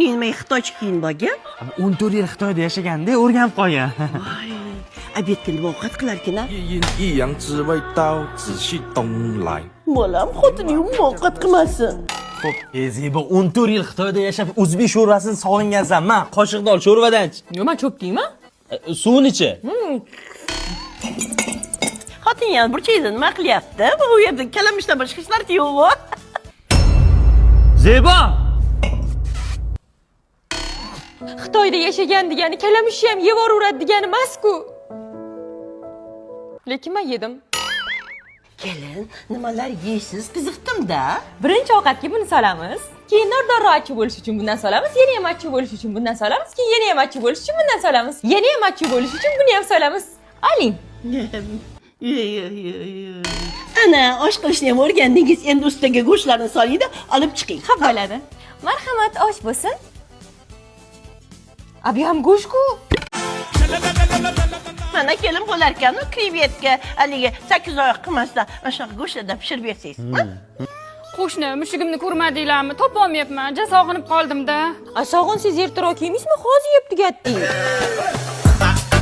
buning nima xitoycha kiyim bo'lgan? 14 yil Xitoyda yashaganda o'rganib qolgan. Voy, obedga nima ovqat qilarkan-a? 一阳之味道，仔细东来。 Bolam xotining ovqat qilmasin. Xo'p, Zebi 14 yil Xitoyda yashab o'zbek sho'rvasini sog'ingansan-ma. Qoshiqda ol sho'rvadan-chi. Nima cho'p deyman? Suvini-chi? Xotin yana burchakda nima qilyapti? Bu yerda kalamushdan boshqa hech narsa yo'q-ku. Zebo! Xitoyda yashagan degani kalamushni ham yevoraveradi degani emas-ku. Lekin men yedim. Kelin, nimalar yeysiz? Qiziqdim-da. Birinchi ovqatga buni solamiz. Keyin nordonroq achchiq bo'lishi uchun bundan solamiz. Yana ham achchiq bo'lishi uchun bundan solamiz. Keyin yana ham achchiq bo'lishi uchun bundan solamiz. Yana ham achchiq bo'lishi uchun buni ham solamiz. Oling. Ana, osh qilishni ham o'rgandingiz. Endi ustiga go'shtlarni soling-da, olib chiqing. Xap bo'ladi. Marhamat, osh bo'lsin. Abi ham go'sht-ku. Mana kelin bo'lar ekan-ku, krevetka, haligi 8 oyoq qilmasdan mana shunaqa go'shtlarda pishirib bersangiz. Qo'shni, mushugimni ko'rmadinglarmi? Topolmayapman. Sog'inib qoldim-da. Sog'insiz ertaroq yemaysizmi? Hozir yeb tugatding.